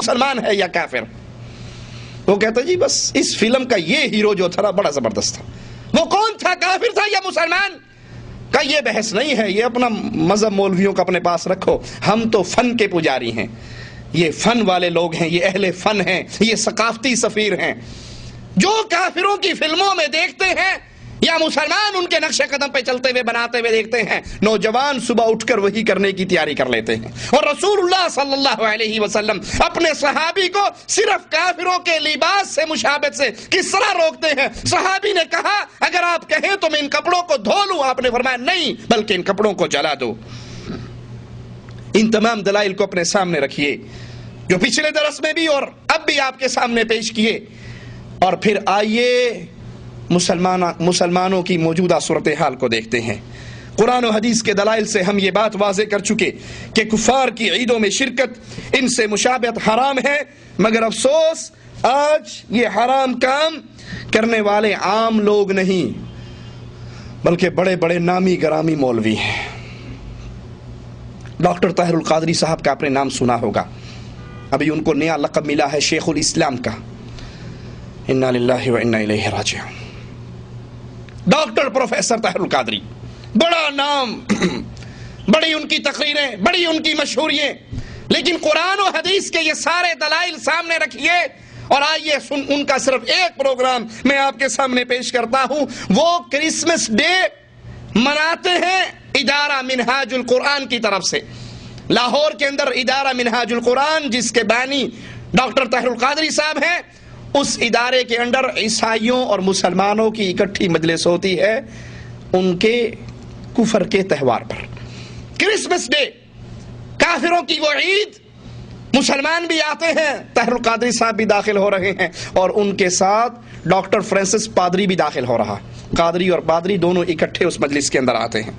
مسلمان ہے یا کافر؟ وہ کہتا جی بس اس فلم کا یہ ہیرو جو تھا بڑا زبردست تھا، وہ کون تھا، کافر تھا یا مسلمان؟ کہ یہ بحث نہیں ہے، یہ اپنا مذہب مولویوں کا اپنے پاس رکھو، ہم تو فن کے پجاری ہیں، یہ فن والے لوگ ہیں، یہ اہل فن ہیں، یہ ثقافتی سفیر ہیں۔ جو کافروں کی فلموں میں دیکھتے ہیں یا مسلمان ان کے نقش قدم پہ چلتے ہوئے بناتے ہوئے دیکھتے ہیں، نوجوان صبح اٹھ کر وہی کرنے کی تیاری کر لیتے ہیں۔ اور رسول اللہ صلی اللہ علیہ وسلم اپنے صحابی کو صرف کافروں کے لباس سے مشابہت سے کس طرح روکتے ہیں؟ صحابی نے کہا اگر آپ کہیں تو میں ان کپڑوں کو دھو لوں، آپ نے فرمایا نہیں، بلکہ ان کپڑوں کو جلا دو۔ ان تمام دلائل کو اپنے سامنے رکھیے جو پچھلے درس میں بھی اور اب بھی آپ کے سامنے پیش کیے، اور پھر آئیے مسلمانوں کی موجودہ صورتحال کو دیکھتے ہیں۔ قرآن و حدیث کے دلائل سے ہم یہ بات واضح کر چکے کہ کفار کی عیدوں میں شرکت، ان سے مشابہت حرام ہے، مگر افسوس آج یہ حرام کام کرنے والے عام لوگ نہیں بلکہ بڑے بڑے نامی گرامی مولوی ہیں۔ ڈاکٹر طاہر القادری صاحب کا آپ نے نام سنا ہوگا، ابھی ان کو نیا لقب ملا ہے شیخ الاسلام کا، انا للہ و انا الیہ راجعون۔ ڈاکٹر پروفیسر طاہر القادری، بڑا نام، بڑی ان کی تقریریں، بڑی ان کی مشہورییں، لیکن قرآن و حدیث کے یہ سارے دلائل سامنے رکھیے اور آئیے ان کا صرف ایک پروگرام میں آپ کے سامنے پیش کرتا ہوں۔ وہ کرسمس ڈے مناتے ہیں ادارہ منہاج القرآن کی طرف سے، لاہور کے اندر ادارہ منہاج القرآن جس کے بانی ڈاکٹر طاہر القادری صاحب ہیں، اس ادارے کے اندر عیسائیوں اور مسلمانوں کی اکٹھی مجلس ہوتی ہے ان کے کفر کے تہوار پر۔ کرسمس ڈے، کافروں کی وہ عید، مسلمان بھی آتے ہیں، طاہر القادری صاحب بھی داخل ہو رہے ہیں اور ان کے ساتھ ڈاکٹر فرانسس پادری بھی داخل ہو رہا، قادری اور پادری دونوں اکٹھے اس مجلس کے اندر آتے ہیں۔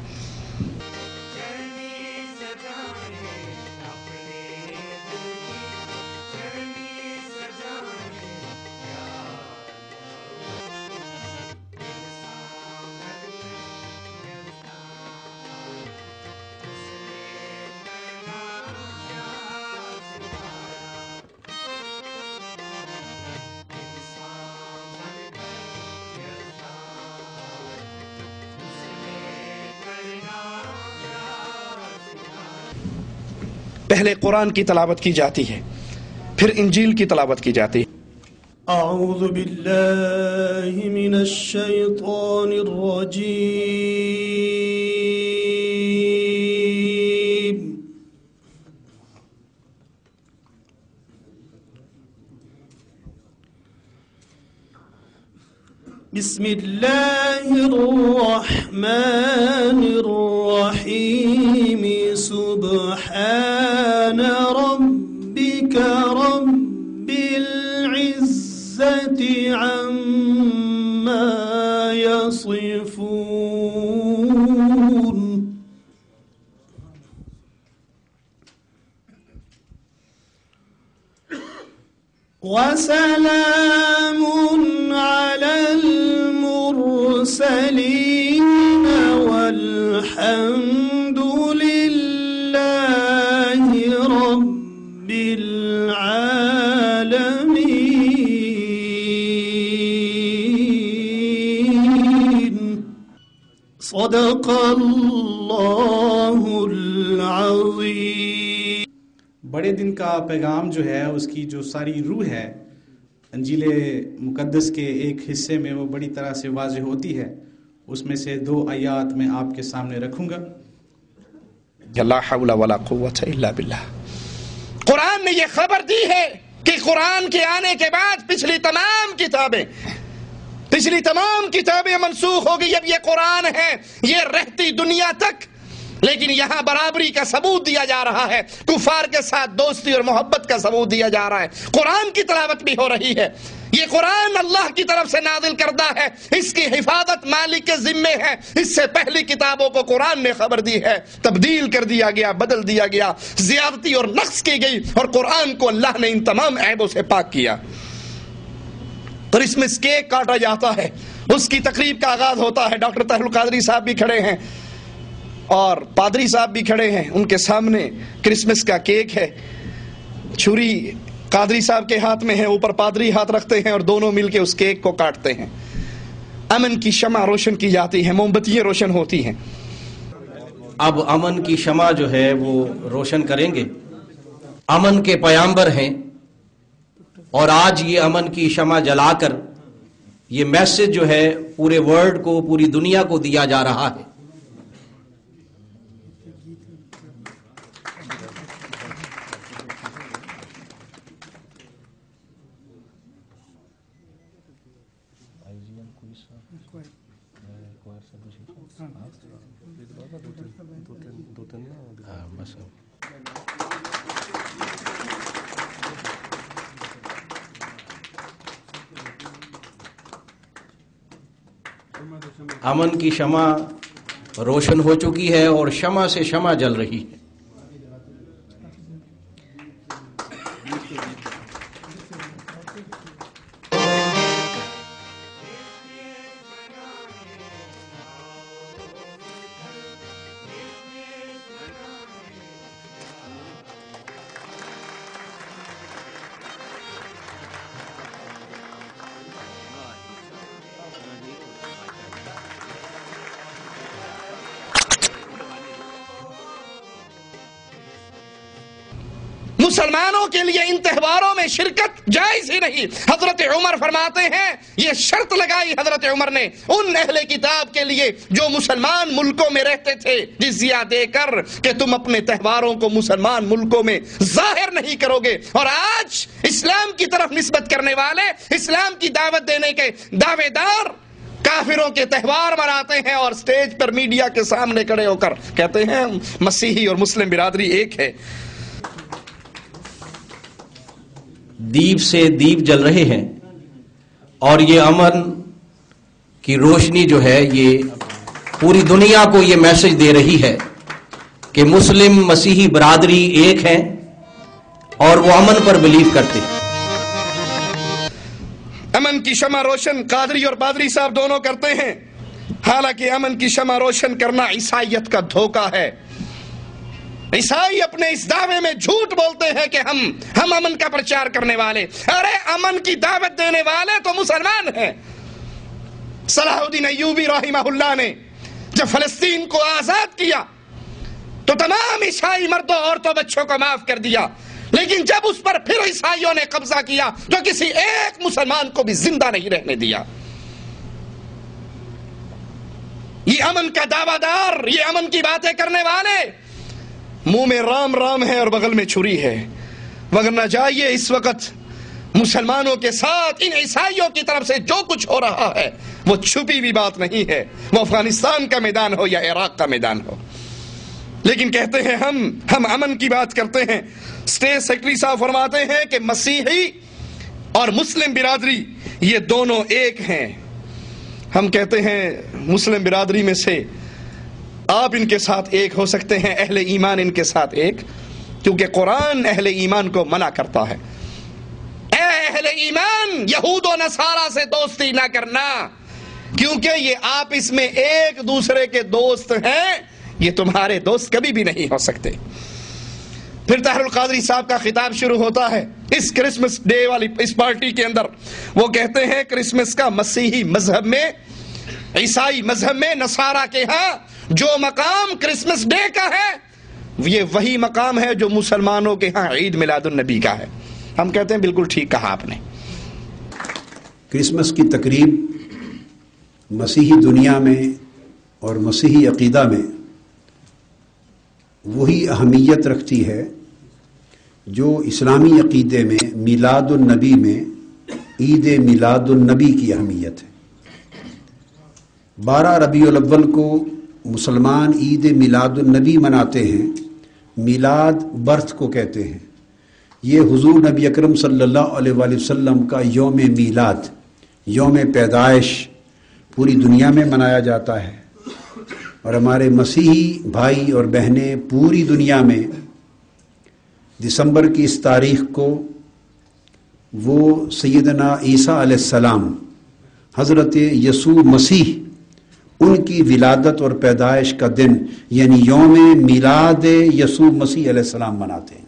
پہلے قرآن کی تلاوت کی جاتی ہے، پھر انجیل کی تلاوت کی جاتی ہے۔ اعوذ باللہ من الشیطان الرجیم، بسم اللہ الرحمن الرحیم، سبحان ربک رب العزة عما يصفون، وسلام على المرسلين والحمد لله رب العالمين، صدق اللہ العظیم۔ بڑے دن کا پیغام جو ہے اس کی جو ساری روح ہے انجیل مقدس کے ایک حصے میں وہ بڑی طرح سے واضح ہوتی ہے، اس میں سے 2 آیات میں آپ کے سامنے رکھوں گا۔ لا حول ولا قوة الا باللہ۔ قرآن نے یہ خبر دی ہے کہ قرآن کے آنے کے بعد پچھلی تمام کتابیں منسوخ ہو گئی، اب یہ قرآن ہے، یہ رہتی دنیا تک، لیکن یہاں برابری کا ثبوت دیا جا رہا ہے، کفار کے ساتھ دوستی اور محبت کا ثبوت دیا جا رہا ہے، قرآن کی تلاوت بھی ہو رہی ہے۔ یہ قرآن اللہ کی طرف سے نازل کردہ ہے، اس کی حفاظت مالک کے ذمے ہے۔ اس سے پہلی کتابوں کو قرآن نے خبر دی ہے، تبدیل کر دیا گیا، بدل دیا گیا، زیادتی اور نقص کی گئی، اور قرآن کو اللہ نے ان تمام عیبوں سے پاک کیا۔ کرسمس کیک کاٹا جاتا ہے، اس کی تقریب کا آغاز ہوتا ہے، ڈاکٹر طاہر القادری صاحب بھی کھڑے ہیں اور پادری صاحب بھی کھڑے ہیں، ان کے سامنے کرسمس کا کیک ہے، چھری قادری صاحب کے ہاتھ میں ہے، اوپر پادری ہاتھ رکھتے ہیں اور دونوں مل کے اس کیک کو کاٹتے ہیں. امن کی شمع روشن کی جاتی ہے، موم بتیاں روشن ہوتی ہیں. اب امن کی شمع جو ہے وہ روشن کریں گے. امن کے پیامبر ہیں اور آج یہ امن کی شمع جلا کر یہ میسج جو ہے پورے ورلڈ کو، پوری دنیا کو دیا جا رہا ہے. امن کی شمع روشن ہو چکی ہے اور شمع سے شمع جل رہی ہے. مسلمانوں کے لیے ان تہواروں میں شرکت جائز ہی نہیں. حضرت عمر فرماتے ہیں، یہ شرط لگائی حضرت عمر نے ان اہل کتاب کے لیے جو مسلمان ملکوں میں رہتے تھے جزیہ دے کر، کہ تم اپنے تہواروں کو مسلمان ملکوں میں ظاہر نہیں کرو گے. اور آج اسلام کی طرف نسبت کرنے والے، اسلام کی دعوت دینے کے دعوے دار کافروں کے تہوار مناتے ہیں اور سٹیج پر میڈیا کے سامنے کھڑے ہو کر کہتے ہیں مسیحی اور مسلم برادری ایک ہے. دیپ سے دیپ جل رہے ہیں اور یہ امن کی روشنی جو ہے یہ پوری دنیا کو یہ میسج دے رہی ہے کہ مسلم مسیحی برادری ایک ہیں اور وہ امن پر بلیو کرتے ہیں. امن کی شمع روشن قادری اور پادری صاحب دونوں کرتے ہیں، حالانکہ امن کی شمع روشن کرنا عیسائیت کا دھوکہ ہے. عیسائی اپنے اس دعوے میں جھوٹ بولتے ہیں کہ ہم امن کا پرچار کرنے والے. ارے امن کی دعوت دینے والے تو مسلمان ہیں. صلاح الدین ایوبی رحمہ اللہ نے جب فلسطین کو آزاد کیا تو تمام عیسائی مردوں عورتوں بچوں کو معاف کر دیا، لیکن جب اس پر پھر عیسائیوں نے قبضہ کیا تو کسی ایک مسلمان کو بھی زندہ نہیں رہنے دیا. یہ امن کا دعویٰ دار، یہ امن کی باتیں کرنے والے منہ میں رام رام ہے اور بغل میں چھری ہے. وگرنہ جائیے اس وقت مسلمانوں کے ساتھ ان عیسائیوں کی طرف سے جو کچھ ہو رہا ہے وہ چھپی ہوئی بات نہیں ہے، وہ افغانستان کا میدان ہو یا عراق کا میدان ہو. لیکن کہتے ہیں ہم امن کی بات کرتے ہیں. اسٹیٹ سیکرٹری صاحب فرماتے ہیں کہ مسیحی اور مسلم برادری یہ دونوں ایک ہیں. ہم کہتے ہیں مسلم برادری میں سے آپ ان کے ساتھ ایک ہو سکتے ہیں، اہل ایمان ان کے ساتھ ایک، کیونکہ قرآن اہل ایمان کو منع کرتا ہے. اے اہل ایمان، یہود و نصارہ سے دوستی نہ کرنا، کیونکہ یہ آپس میں ایک دوسرے کے دوست ہیں، یہ تمہارے دوست کبھی بھی نہیں ہو سکتے. پھر طاہر القادری صاحب کا خطاب شروع ہوتا ہے اس کرسمس ڈے والی اس پارٹی کے اندر. وہ کہتے ہیں کرسمس کا مسیحی مذہب میں، عیسائی مذہب میں، نصارہ کے ہاں جو مقام کرسمس ڈے کا ہے یہ وہی مقام ہے جو مسلمانوں کے ہاں عید میلاد النبی کا ہے. ہم کہتے ہیں بالکل ٹھیک کہا آپ نے. کرسمس کی تقریب مسیحی دنیا میں اور مسیحی عقیدہ میں وہی اہمیت رکھتی ہے جو اسلامی عقیدے میں میلاد النبی میں عید میلاد النبی کی اہمیت ہے. 12 ربیع الاول کو مسلمان عید میلاد النبی مناتے ہیں. میلاد برتھ کو کہتے ہیں. یہ حضور نبی اکرم صلی اللہ علیہ وآلہ وسلم کا یوم میلاد، یوم پیدائش پوری دنیا میں منایا جاتا ہے. اور ہمارے مسیحی بھائی اور بہنیں پوری دنیا میں دسمبر کی اس تاریخ کو وہ سیدنا عیسیٰ علیہ السلام، حضرت یسوع مسیح، ان کی ولادت اور پیدائش کا دن یعنی یوم میلاد یسوع مسیح علیہ السلام مناتے ہیں.